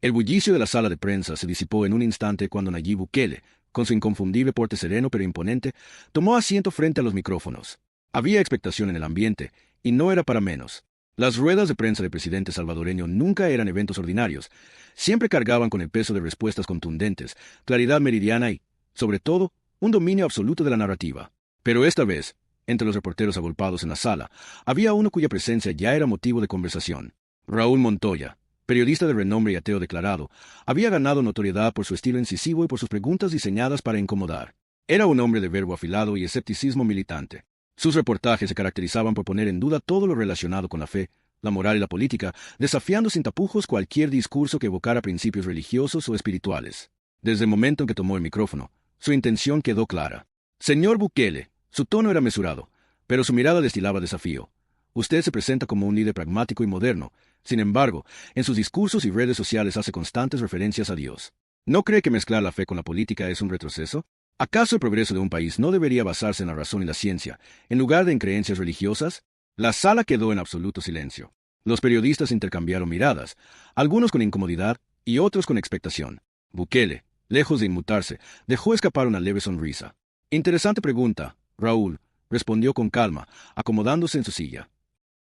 El bullicio de la sala de prensa se disipó en un instante cuando Nayib Bukele, con su inconfundible porte sereno pero imponente, tomó asiento frente a los micrófonos. Había expectación en el ambiente, y no era para menos. Las ruedas de prensa del presidente salvadoreño nunca eran eventos ordinarios. Siempre cargaban con el peso de respuestas contundentes, claridad meridiana y, sobre todo, un dominio absoluto de la narrativa. Pero esta vez, entre los reporteros agolpados en la sala, había uno cuya presencia ya era motivo de conversación. Raúl Montoya, periodista de renombre y ateo declarado, había ganado notoriedad por su estilo incisivo y por sus preguntas diseñadas para incomodar. Era un hombre de verbo afilado y escepticismo militante. Sus reportajes se caracterizaban por poner en duda todo lo relacionado con la fe, la moral y la política, desafiando sin tapujos cualquier discurso que evocara principios religiosos o espirituales. Desde el momento en que tomó el micrófono, su intención quedó clara. Señor Bukele, su tono era mesurado, pero su mirada destilaba desafío. Usted se presenta como un líder pragmático y moderno. Sin embargo, en sus discursos y redes sociales hace constantes referencias a Dios. ¿No cree que mezclar la fe con la política es un retroceso? ¿Acaso el progreso de un país no debería basarse en la razón y la ciencia, en lugar de en creencias religiosas? La sala quedó en absoluto silencio. Los periodistas intercambiaron miradas, algunos con incomodidad y otros con expectación. Bukele, lejos de inmutarse, dejó escapar una leve sonrisa. Interesante pregunta, Raúl, respondió con calma, acomodándose en su silla.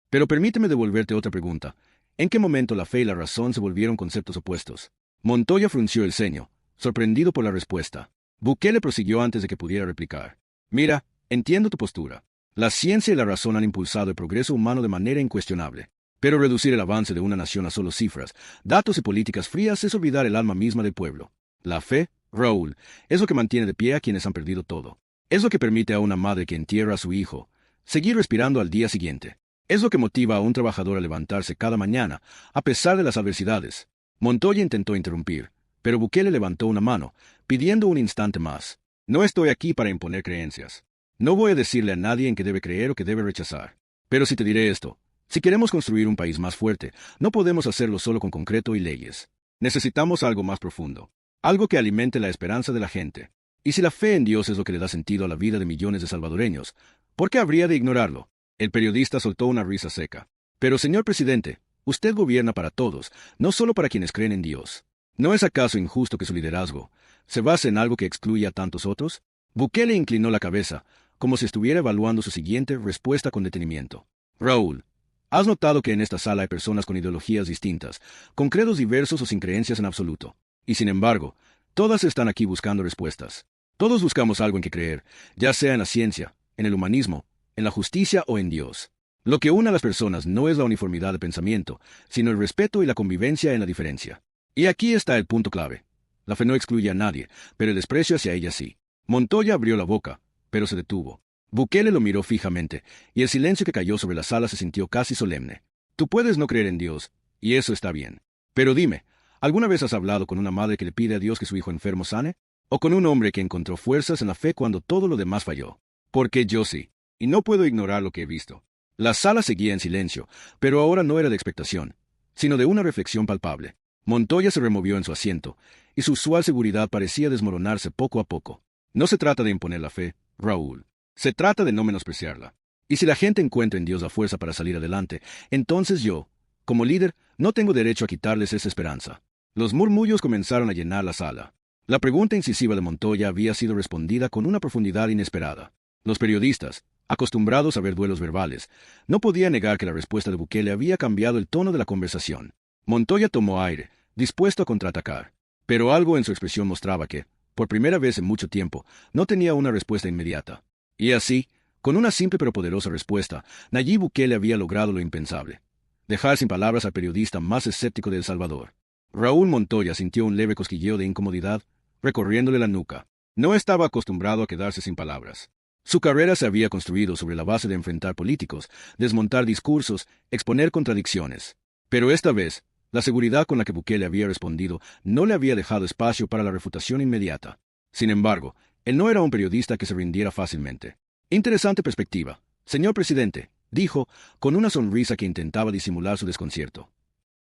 Pero permíteme devolverte otra pregunta. ¿En qué momento la fe y la razón se volvieron conceptos opuestos? Montoya frunció el ceño, sorprendido por la respuesta. Bukele prosiguió antes de que pudiera replicar. Mira, entiendo tu postura. La ciencia y la razón han impulsado el progreso humano de manera incuestionable. Pero reducir el avance de una nación a solo cifras, datos y políticas frías es olvidar el alma misma del pueblo. La fe, Raúl, es lo que mantiene de pie a quienes han perdido todo. Es lo que permite a una madre que entierra a su hijo seguir respirando al día siguiente. Es lo que motiva a un trabajador a levantarse cada mañana, a pesar de las adversidades. Montoya intentó interrumpir, pero Bukele levantó una mano, pidiendo un instante más. No estoy aquí para imponer creencias. No voy a decirle a nadie en qué debe creer o qué debe rechazar. Pero sí te diré esto. Si queremos construir un país más fuerte, no podemos hacerlo solo con concreto y leyes. Necesitamos algo más profundo. Algo que alimente la esperanza de la gente. Y si la fe en Dios es lo que le da sentido a la vida de millones de salvadoreños, ¿por qué habría de ignorarlo? El periodista soltó una risa seca. Pero, señor presidente, usted gobierna para todos, no solo para quienes creen en Dios. ¿No es acaso injusto que su liderazgo se base en algo que excluya a tantos otros? Bukele inclinó la cabeza, como si estuviera evaluando su siguiente respuesta con detenimiento. Raúl, ¿has notado que en esta sala hay personas con ideologías distintas, con credos diversos o sin creencias en absoluto? Y sin embargo, todas están aquí buscando respuestas. Todos buscamos algo en que creer, ya sea en la ciencia, en el humanismo, en la justicia o en Dios. Lo que une a las personas no es la uniformidad de pensamiento, sino el respeto y la convivencia en la diferencia. Y aquí está el punto clave. La fe no excluye a nadie, pero el desprecio hacia ella sí. Montoya abrió la boca, pero se detuvo. Bukele lo miró fijamente, y el silencio que cayó sobre la sala se sintió casi solemne. Tú puedes no creer en Dios, y eso está bien. Pero dime, ¿alguna vez has hablado con una madre que le pide a Dios que su hijo enfermo sane? ¿O con un hombre que encontró fuerzas en la fe cuando todo lo demás falló? Porque yo sí, y no puedo ignorar lo que he visto. La sala seguía en silencio, pero ahora no era de expectación, sino de una reflexión palpable. Montoya se removió en su asiento, y su usual seguridad parecía desmoronarse poco a poco. No se trata de imponer la fe, Raúl. Se trata de no menospreciarla. Y si la gente encuentra en Dios la fuerza para salir adelante, entonces yo, como líder, no tengo derecho a quitarles esa esperanza. Los murmullos comenzaron a llenar la sala. La pregunta incisiva de Montoya había sido respondida con una profundidad inesperada. Los periodistas, acostumbrados a ver duelos verbales, no podían negar que la respuesta de Bukele había cambiado el tono de la conversación. Montoya tomó aire, dispuesto a contraatacar. Pero algo en su expresión mostraba que, por primera vez en mucho tiempo, no tenía una respuesta inmediata. Y así, con una simple pero poderosa respuesta, Nayib Bukele había logrado lo impensable: dejar sin palabras al periodista más escéptico de El Salvador. Raúl Montoya sintió un leve cosquilleo de incomodidad, recorriéndole la nuca. No estaba acostumbrado a quedarse sin palabras. Su carrera se había construido sobre la base de enfrentar políticos, desmontar discursos, exponer contradicciones. Pero esta vez, la seguridad con la que Bukele había respondido no le había dejado espacio para la refutación inmediata. Sin embargo, él no era un periodista que se rindiera fácilmente. Interesante perspectiva, señor presidente, dijo, con una sonrisa que intentaba disimular su desconcierto.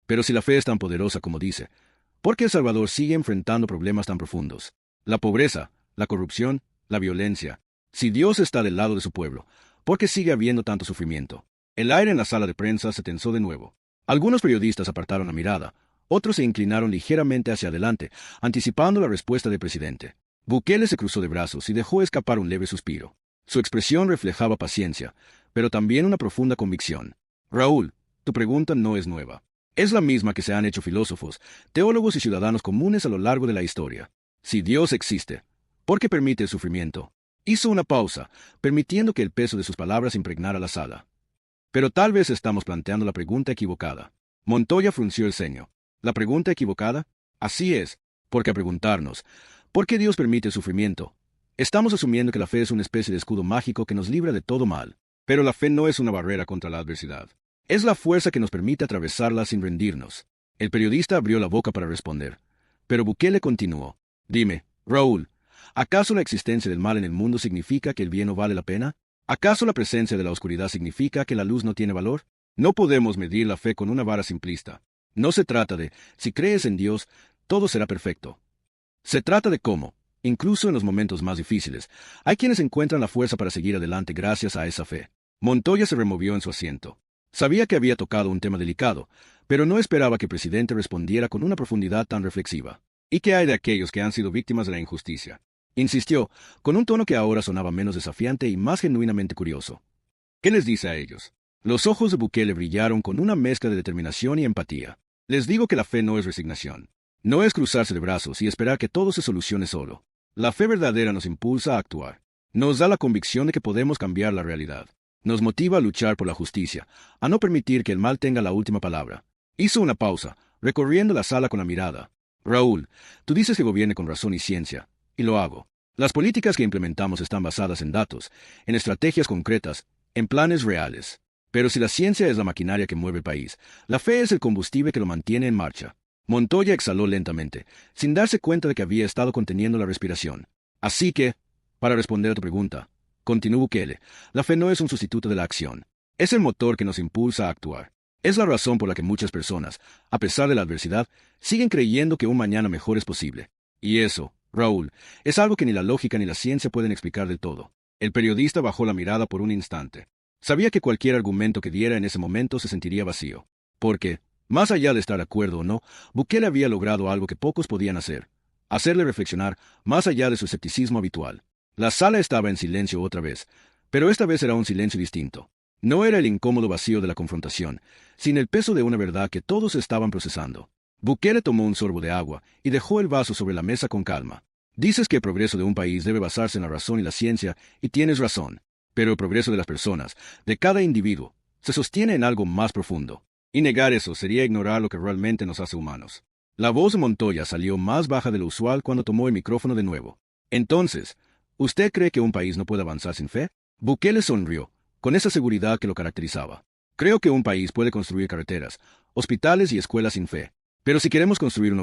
Pero si la fe es tan poderosa como dice, ¿por qué El Salvador sigue enfrentando problemas tan profundos? La pobreza, la corrupción, la violencia. Si Dios está del lado de su pueblo, ¿por qué sigue habiendo tanto sufrimiento? El aire en la sala de prensa se tensó de nuevo. Algunos periodistas apartaron la mirada, Otros se inclinaron ligeramente hacia adelante, anticipando la respuesta del presidente. Bukele se cruzó de brazos y dejó escapar un leve suspiro. Su expresión reflejaba paciencia, pero también una profunda convicción. Raúl, tu pregunta no es nueva. Es la misma que se han hecho filósofos, teólogos y ciudadanos comunes a lo largo de la historia. Si Dios existe, ¿por qué permite el sufrimiento? Hizo una pausa, permitiendo que el peso de sus palabras impregnara la sala. Pero tal vez estamos planteando la pregunta equivocada. Montoya frunció el ceño. ¿La pregunta equivocada? Así es, porque a preguntarnos, ¿por qué Dios permite el sufrimiento? Estamos asumiendo que la fe es una especie de escudo mágico que nos libra de todo mal. Pero la fe no es una barrera contra la adversidad. Es la fuerza que nos permite atravesarla sin rendirnos. El periodista abrió la boca para responder, pero Bukele continuó. Dime, Raúl, ¿acaso la existencia del mal en el mundo significa que el bien no vale la pena? ¿Acaso la presencia de la oscuridad significa que la luz no tiene valor? No podemos medir la fe con una vara simplista. No se trata de, si crees en Dios, todo será perfecto. Se trata de cómo, incluso en los momentos más difíciles, hay quienes encuentran la fuerza para seguir adelante gracias a esa fe. Montoya se removió en su asiento. Sabía que había tocado un tema delicado, pero no esperaba que el presidente respondiera con una profundidad tan reflexiva. ¿Y qué hay de aquellos que han sido víctimas de la injusticia? Insistió, con un tono que ahora sonaba menos desafiante y más genuinamente curioso. ¿Qué les dice a ellos? Los ojos de Bukele brillaron con una mezcla de determinación y empatía. Les digo que la fe no es resignación. No es cruzarse de brazos y esperar que todo se solucione solo. La fe verdadera nos impulsa a actuar. Nos da la convicción de que podemos cambiar la realidad. Nos motiva a luchar por la justicia, a no permitir que el mal tenga la última palabra. Hizo una pausa, recorriendo la sala con la mirada. Raúl, tú dices que gobierne con razón y ciencia, y lo hago. Las políticas que implementamos están basadas en datos, en estrategias concretas, en planes reales. Pero si la ciencia es la maquinaria que mueve el país, la fe es el combustible que lo mantiene en marcha. Montoya exhaló lentamente, sin darse cuenta de que había estado conteniendo la respiración. Así que, para responder a tu pregunta, continuó Bukele, la fe no es un sustituto de la acción. Es el motor que nos impulsa a actuar. Es la razón por la que muchas personas, a pesar de la adversidad, siguen creyendo que un mañana mejor es posible. Y eso, Raúl, es algo que ni la lógica ni la ciencia pueden explicar del todo. El periodista bajó la mirada por un instante. Sabía que cualquier argumento que diera en ese momento se sentiría vacío. Porque, más allá de estar de acuerdo o no, Bukele había logrado algo que pocos podían hacer. Hacerle reflexionar más allá de su escepticismo habitual. La sala estaba en silencio otra vez, pero esta vez era un silencio distinto. No era el incómodo vacío de la confrontación, sino el peso de una verdad que todos estaban procesando. Bukele tomó un sorbo de agua y dejó el vaso sobre la mesa con calma. Dices que el progreso de un país debe basarse en la razón y la ciencia, y tienes razón. Pero el progreso de las personas, de cada individuo, se sostiene en algo más profundo. Y negar eso sería ignorar lo que realmente nos hace humanos. La voz de Montoya salió más baja de lo usual cuando tomó el micrófono de nuevo. Entonces, ¿usted cree que un país no puede avanzar sin fe? Bukele sonrió, con esa seguridad que lo caracterizaba. Creo que un país puede construir carreteras, hospitales y escuelas sin fe. Pero si queremos construir un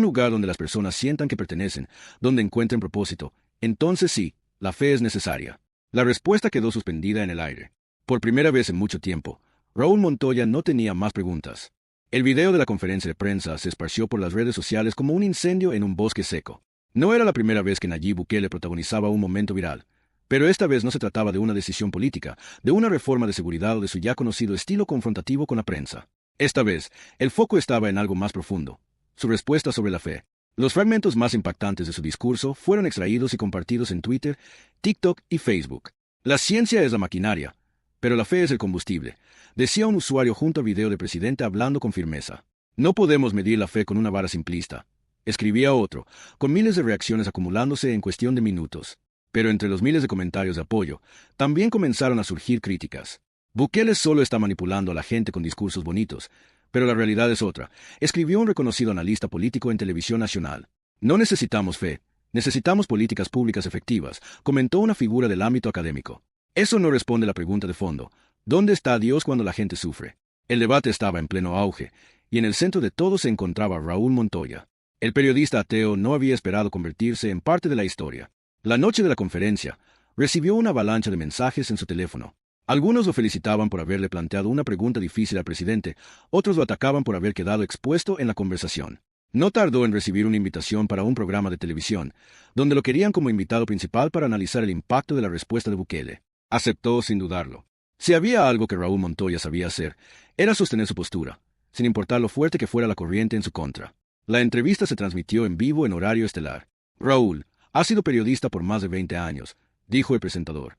lugar donde las personas sientan que pertenecen, donde encuentren propósito, entonces sí, la fe es necesaria. La respuesta quedó suspendida en el aire. Por primera vez en mucho tiempo, Raúl Montoya no tenía más preguntas. El video de la conferencia de prensa se esparció por las redes sociales como un incendio en un bosque seco. No era la primera vez que Nayib Bukele protagonizaba un momento viral, pero esta vez no se trataba de una decisión política, de una reforma de seguridad o de su ya conocido estilo confrontativo con la prensa. Esta vez, el foco estaba en algo más profundo, su respuesta sobre la fe. Los fragmentos más impactantes de su discurso fueron extraídos y compartidos en Twitter, TikTok y Facebook. La ciencia es la maquinaria, pero la fe es el combustible, decía un usuario junto al video del presidente hablando con firmeza. No podemos medir la fe con una vara simplista, escribía otro, con miles de reacciones acumulándose en cuestión de minutos. Pero entre los miles de comentarios de apoyo, también comenzaron a surgir críticas. Bukele solo está manipulando a la gente con discursos bonitos, pero la realidad es otra, escribió un reconocido analista político en televisión nacional. No necesitamos fe, necesitamos políticas públicas efectivas, comentó una figura del ámbito académico. Eso no responde a la pregunta de fondo, ¿dónde está Dios cuando la gente sufre? El debate estaba en pleno auge, y en el centro de todo se encontraba Raúl Montoya. El periodista ateo no había esperado convertirse en parte de la historia. La noche de la conferencia, recibió una avalancha de mensajes en su teléfono. Algunos lo felicitaban por haberle planteado una pregunta difícil al presidente, otros lo atacaban por haber quedado expuesto en la conversación. No tardó en recibir una invitación para un programa de televisión, donde lo querían como invitado principal para analizar el impacto de la respuesta de Bukele. Aceptó sin dudarlo. Si había algo que Raúl Montoya sabía hacer, era sostener su postura, sin importar lo fuerte que fuera la corriente en su contra. La entrevista se transmitió en vivo en horario estelar. Raúl, has sido periodista por más de 20 años, dijo el presentador.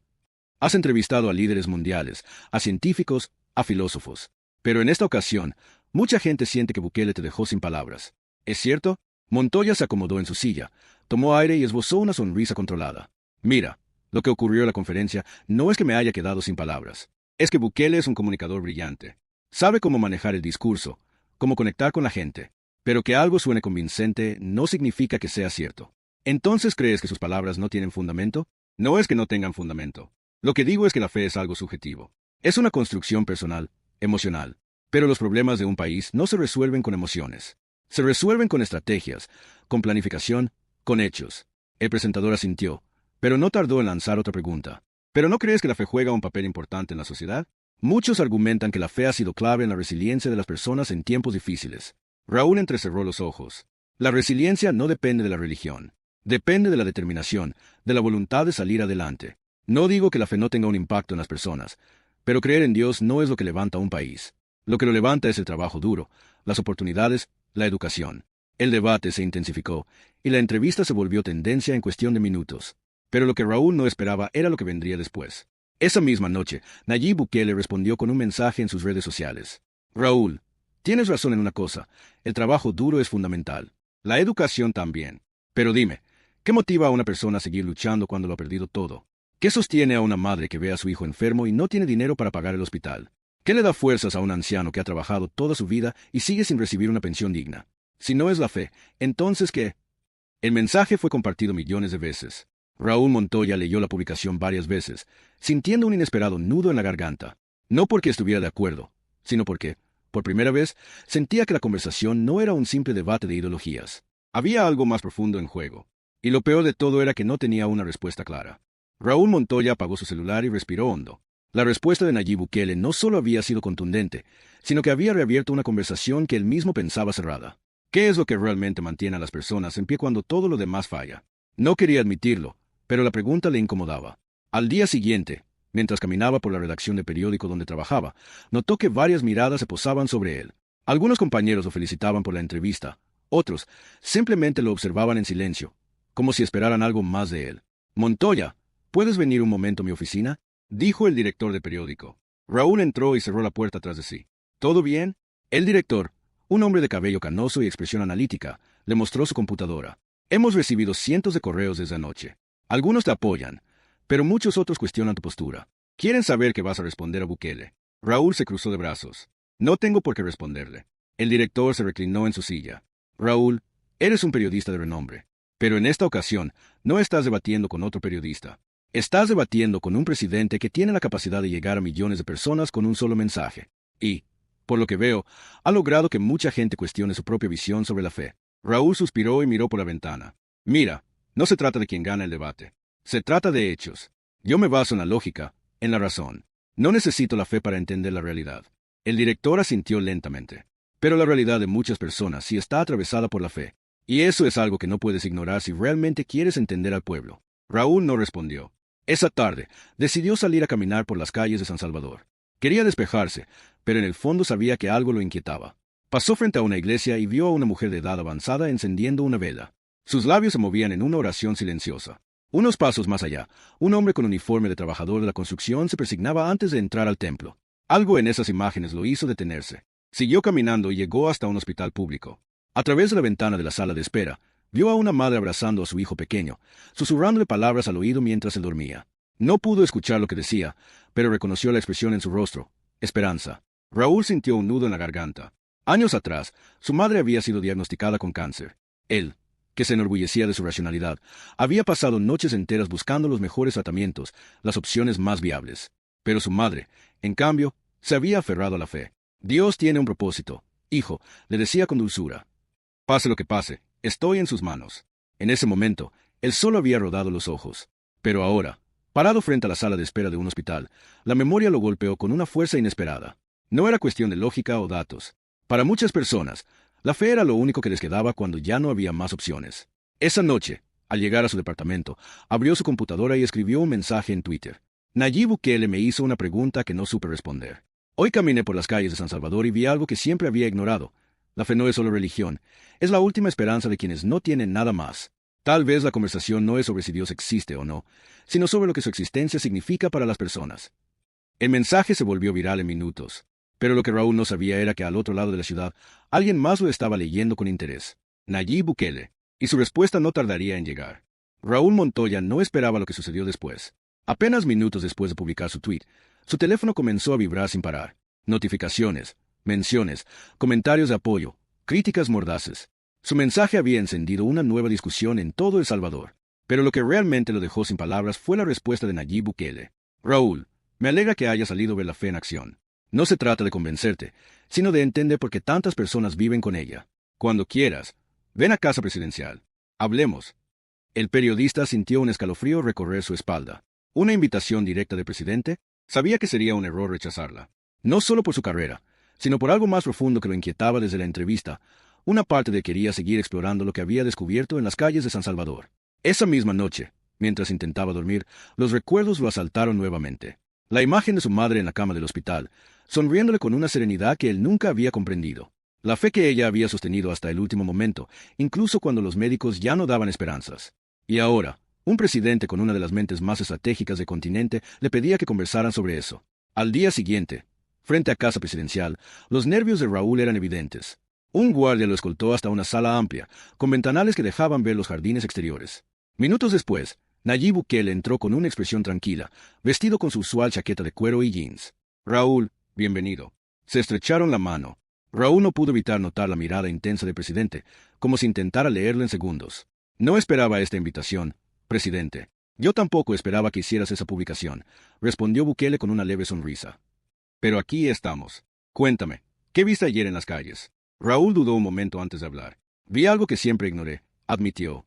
Has entrevistado a líderes mundiales, a científicos, a filósofos. Pero en esta ocasión, mucha gente siente que Bukele te dejó sin palabras. ¿Es cierto? Montoya se acomodó en su silla, tomó aire y esbozó una sonrisa controlada. Mira, lo que ocurrió en la conferencia no es que me haya quedado sin palabras. Es que Bukele es un comunicador brillante. Sabe cómo manejar el discurso, cómo conectar con la gente. Pero que algo suene convincente no significa que sea cierto. ¿Entonces crees que sus palabras no tienen fundamento? No es que no tengan fundamento. Lo que digo es que la fe es algo subjetivo. Es una construcción personal, emocional. Pero los problemas de un país no se resuelven con emociones. Se resuelven con estrategias, con planificación, con hechos. El presentador asintió, pero no tardó en lanzar otra pregunta. ¿Pero no crees que la fe juega un papel importante en la sociedad? Muchos argumentan que la fe ha sido clave en la resiliencia de las personas en tiempos difíciles. Raúl entrecerró los ojos. La resiliencia no depende de la religión. Depende de la determinación, de la voluntad de salir adelante. No digo que la fe no tenga un impacto en las personas, pero creer en Dios no es lo que levanta un país. Lo que lo levanta es el trabajo duro, las oportunidades, la educación. El debate se intensificó, y la entrevista se volvió tendencia en cuestión de minutos. Pero lo que Raúl no esperaba era lo que vendría después. Esa misma noche, Nayib Bukele respondió con un mensaje en sus redes sociales. Raúl, tienes razón en una cosa, el trabajo duro es fundamental. La educación también. Pero dime, ¿qué motiva a una persona a seguir luchando cuando lo ha perdido todo? ¿Qué sostiene a una madre que ve a su hijo enfermo y no tiene dinero para pagar el hospital? ¿Qué le da fuerzas a un anciano que ha trabajado toda su vida y sigue sin recibir una pensión digna? Si no es la fe, entonces ¿qué? El mensaje fue compartido millones de veces. Raúl Montoya leyó la publicación varias veces, sintiendo un inesperado nudo en la garganta. No porque estuviera de acuerdo, sino porque, por primera vez, sentía que la conversación no era un simple debate de ideologías. Había algo más profundo en juego. Y lo peor de todo era que no tenía una respuesta clara. Raúl Montoya apagó su celular y respiró hondo. La respuesta de Nayib Bukele no solo había sido contundente, sino que había reabierto una conversación que él mismo pensaba cerrada. ¿Qué es lo que realmente mantiene a las personas en pie cuando todo lo demás falla? No quería admitirlo, pero la pregunta le incomodaba. Al día siguiente, mientras caminaba por la redacción del periódico donde trabajaba, notó que varias miradas se posaban sobre él. Algunos compañeros lo felicitaban por la entrevista, otros simplemente lo observaban en silencio, como si esperaran algo más de él. Montoya, ¿puedes venir un momento a mi oficina?, dijo el director del periódico. Raúl entró y cerró la puerta tras de sí. ¿Todo bien? El director, un hombre de cabello canoso y expresión analítica, le mostró su computadora. Hemos recibido cientos de correos desde anoche. Algunos te apoyan, pero muchos otros cuestionan tu postura. Quieren saber qué vas a responder a Bukele. Raúl se cruzó de brazos. No tengo por qué responderle. El director se reclinó en su silla. Raúl, eres un periodista de renombre. Pero en esta ocasión, no estás debatiendo con otro periodista. Estás debatiendo con un presidente que tiene la capacidad de llegar a millones de personas con un solo mensaje. Y, por lo que veo, ha logrado que mucha gente cuestione su propia visión sobre la fe. Raúl suspiró y miró por la ventana. Mira, no se trata de quién gana el debate. Se trata de hechos. Yo me baso en la lógica, en la razón. No necesito la fe para entender la realidad. El director asintió lentamente. Pero la realidad de muchas personas sí está atravesada por la fe. Y eso es algo que no puedes ignorar si realmente quieres entender al pueblo. Raúl no respondió. Esa tarde, decidió salir a caminar por las calles de San Salvador. Quería despejarse, pero en el fondo sabía que algo lo inquietaba. Pasó frente a una iglesia y vio a una mujer de edad avanzada encendiendo una vela. Sus labios se movían en una oración silenciosa. Unos pasos más allá, un hombre con uniforme de trabajador de la construcción se persignaba antes de entrar al templo. Algo en esas imágenes lo hizo detenerse. Siguió caminando y llegó hasta un hospital público. A través de la ventana de la sala de espera, vio a una madre abrazando a su hijo pequeño, susurrándole palabras al oído mientras él dormía. No pudo escuchar lo que decía, pero reconoció la expresión en su rostro: esperanza. Raúl sintió un nudo en la garganta. Años atrás, su madre había sido diagnosticada con cáncer. Él, que se enorgullecía de su racionalidad, había pasado noches enteras buscando los mejores tratamientos, las opciones más viables. Pero su madre, en cambio, se había aferrado a la fe. Dios tiene un propósito, hijo, le decía con dulzura. Pase lo que pase, estoy en sus manos. En ese momento, él solo había rodado los ojos. Pero ahora, parado frente a la sala de espera de un hospital, la memoria lo golpeó con una fuerza inesperada. No era cuestión de lógica o datos. Para muchas personas, la fe era lo único que les quedaba cuando ya no había más opciones. Esa noche, al llegar a su departamento, abrió su computadora y escribió un mensaje en Twitter. Nayib Bukele me hizo una pregunta que no supe responder. Hoy caminé por las calles de San Salvador y vi algo que siempre había ignorado. La fe no es solo religión, es la última esperanza de quienes no tienen nada más. Tal vez la conversación no es sobre si Dios existe o no, sino sobre lo que su existencia significa para las personas. El mensaje se volvió viral en minutos, pero lo que Raúl no sabía era que al otro lado de la ciudad alguien más lo estaba leyendo con interés. Nayib Bukele, y su respuesta no tardaría en llegar. Raúl Montoya no esperaba lo que sucedió después. Apenas minutos después de publicar su tweet, su teléfono comenzó a vibrar sin parar. Notificaciones, menciones, comentarios de apoyo, críticas mordaces. Su mensaje había encendido una nueva discusión en todo El Salvador. Pero lo que realmente lo dejó sin palabras fue la respuesta de Nayib Bukele. Raúl, me alegra que haya salido a ver la fe en acción. No se trata de convencerte, sino de entender por qué tantas personas viven con ella. Cuando quieras, ven a Casa Presidencial. Hablemos. El periodista sintió un escalofrío recorrer su espalda. Una invitación directa del presidente. Sabía que sería un error rechazarla. No solo por su carrera, sino por algo más profundo que lo inquietaba desde la entrevista. Una parte de él quería seguir explorando lo que había descubierto en las calles de San Salvador. Esa misma noche, mientras intentaba dormir, los recuerdos lo asaltaron nuevamente. La imagen de su madre en la cama del hospital, sonriéndole con una serenidad que él nunca había comprendido. La fe que ella había sostenido hasta el último momento, incluso cuando los médicos ya no daban esperanzas. Y ahora, un presidente con una de las mentes más estratégicas del continente le pedía que conversaran sobre eso. Al día siguiente, frente a Casa Presidencial, los nervios de Raúl eran evidentes. Un guardia lo escoltó hasta una sala amplia, con ventanales que dejaban ver los jardines exteriores. Minutos después, Nayib Bukele entró con una expresión tranquila, vestido con su usual chaqueta de cuero y jeans. Raúl, bienvenido. Se estrecharon la mano. Raúl no pudo evitar notar la mirada intensa del presidente, como si intentara leerlo en segundos. No esperaba esta invitación, presidente. Yo tampoco esperaba que hicieras esa publicación, respondió Bukele con una leve sonrisa. Pero aquí estamos. Cuéntame, ¿qué viste ayer en las calles? Raúl dudó un momento antes de hablar. Vi algo que siempre ignoré, admitió.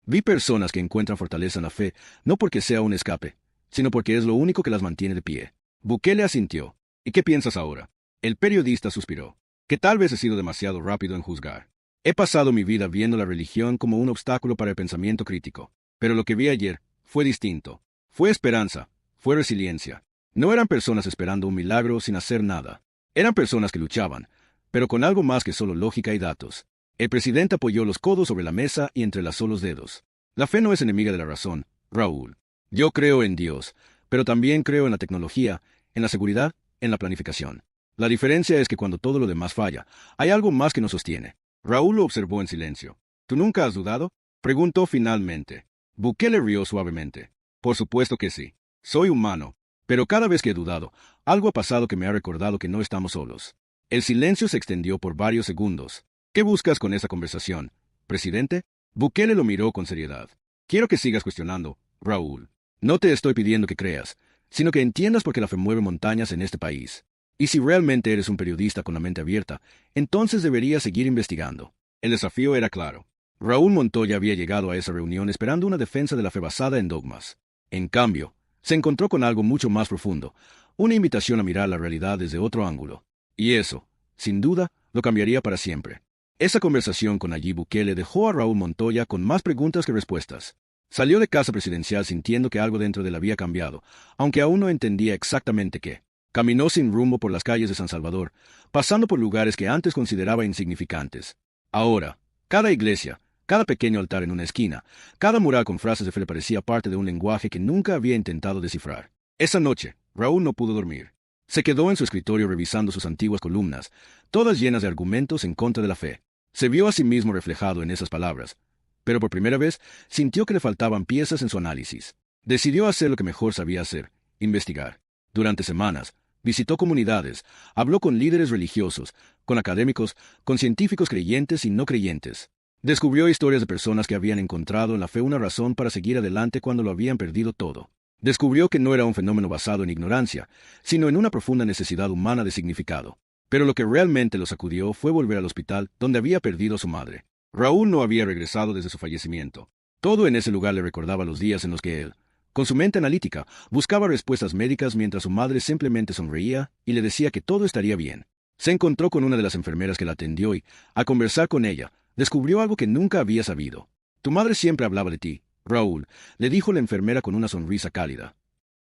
Vi personas que encuentran fortaleza en la fe, no porque sea un escape, sino porque es lo único que las mantiene de pie. Bukele asintió. ¿Y qué piensas ahora? El periodista suspiró. Que tal vez he sido demasiado rápido en juzgar. He pasado mi vida viendo la religión como un obstáculo para el pensamiento crítico. Pero lo que vi ayer fue distinto. Fue esperanza, fue resiliencia. No eran personas esperando un milagro sin hacer nada. Eran personas que luchaban, pero con algo más que solo lógica y datos. El presidente apoyó los codos sobre la mesa y entrelazó los dedos. La fe no es enemiga de la razón, Raúl. Yo creo en Dios, pero también creo en la tecnología, en la seguridad, en la planificación. La diferencia es que cuando todo lo demás falla, hay algo más que nos sostiene. Raúl lo observó en silencio. ¿Tú nunca has dudado? Preguntó finalmente. Bukele rió suavemente. Por supuesto que sí. Soy humano. Pero cada vez que he dudado, algo ha pasado que me ha recordado que no estamos solos. El silencio se extendió por varios segundos. ¿Qué buscas con esa conversación, presidente? Bukele lo miró con seriedad. Quiero que sigas cuestionando, Raúl. No te estoy pidiendo que creas, sino que entiendas por qué la fe mueve montañas en este país. Y si realmente eres un periodista con la mente abierta, entonces deberías seguir investigando. El desafío era claro. Raúl Montoya había llegado a esa reunión esperando una defensa de la fe basada en dogmas. En cambio, se encontró con algo mucho más profundo, una invitación a mirar la realidad desde otro ángulo. Y eso, sin duda, lo cambiaría para siempre. Esa conversación con Nayib Bukele dejó a Raúl Montoya con más preguntas que respuestas. Salió de Casa Presidencial sintiendo que algo dentro de él había cambiado, aunque aún no entendía exactamente qué. Caminó sin rumbo por las calles de San Salvador, pasando por lugares que antes consideraba insignificantes. Ahora, cada iglesia, cada pequeño altar en una esquina, cada mural con frases de fe le parecía parte de un lenguaje que nunca había intentado descifrar. Esa noche, Raúl no pudo dormir. Se quedó en su escritorio revisando sus antiguas columnas, todas llenas de argumentos en contra de la fe. Se vio a sí mismo reflejado en esas palabras, pero por primera vez sintió que le faltaban piezas en su análisis. Decidió hacer lo que mejor sabía hacer, investigar. Durante semanas, visitó comunidades, habló con líderes religiosos, con académicos, con científicos creyentes y no creyentes. Descubrió historias de personas que habían encontrado en la fe una razón para seguir adelante cuando lo habían perdido todo. Descubrió que no era un fenómeno basado en ignorancia, sino en una profunda necesidad humana de significado. Pero lo que realmente lo sacudió fue volver al hospital donde había perdido a su madre. Raúl no había regresado desde su fallecimiento. Todo en ese lugar le recordaba los días en los que él, con su mente analítica, buscaba respuestas médicas mientras su madre simplemente sonreía y le decía que todo estaría bien. Se encontró con una de las enfermeras que la atendió y, al conversar con ella, descubrió algo que nunca había sabido. Tu madre siempre hablaba de ti, Raúl, le dijo la enfermera con una sonrisa cálida.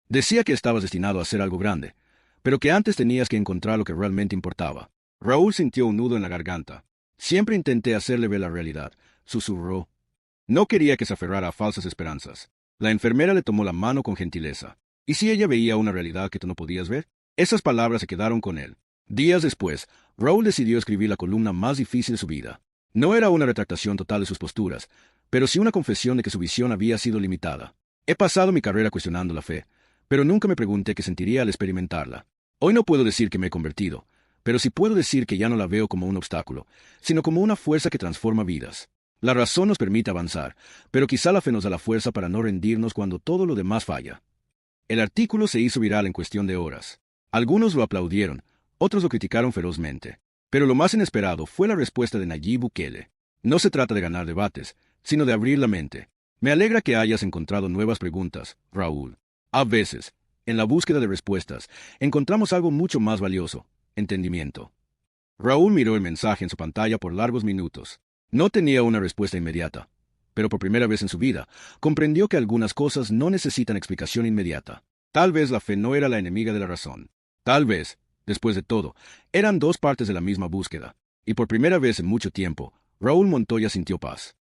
Decía que estabas destinado a hacer algo grande, pero que antes tenías que encontrar lo que realmente importaba. Raúl sintió un nudo en la garganta. Siempre intenté hacerle ver la realidad, susurró. No quería que se aferrara a falsas esperanzas. La enfermera le tomó la mano con gentileza. ¿Y si ella veía una realidad que tú no podías ver? Esas palabras se quedaron con él. Días después, Raúl decidió escribir la columna más difícil de su vida. No era una retractación total de sus posturas, pero sí una confesión de que su visión había sido limitada. He pasado mi carrera cuestionando la fe, pero nunca me pregunté qué sentiría al experimentarla. Hoy no puedo decir que me he convertido, pero sí puedo decir que ya no la veo como un obstáculo, sino como una fuerza que transforma vidas. La razón nos permite avanzar, pero quizá la fe nos da la fuerza para no rendirnos cuando todo lo demás falla. El artículo se hizo viral en cuestión de horas. Algunos lo aplaudieron, otros lo criticaron ferozmente. Pero lo más inesperado fue la respuesta de Nayib Bukele. No se trata de ganar debates, sino de abrir la mente. Me alegra que hayas encontrado nuevas preguntas, Raúl. A veces, en la búsqueda de respuestas, encontramos algo mucho más valioso: entendimiento. Raúl miró el mensaje en su pantalla por largos minutos. No tenía una respuesta inmediata, pero por primera vez en su vida, comprendió que algunas cosas no necesitan explicación inmediata. Tal vez la fe no era la enemiga de la razón. Tal vez, después de todo, eran dos partes de la misma búsqueda. Y por primera vez en mucho tiempo, Raúl Montoya sintió paz.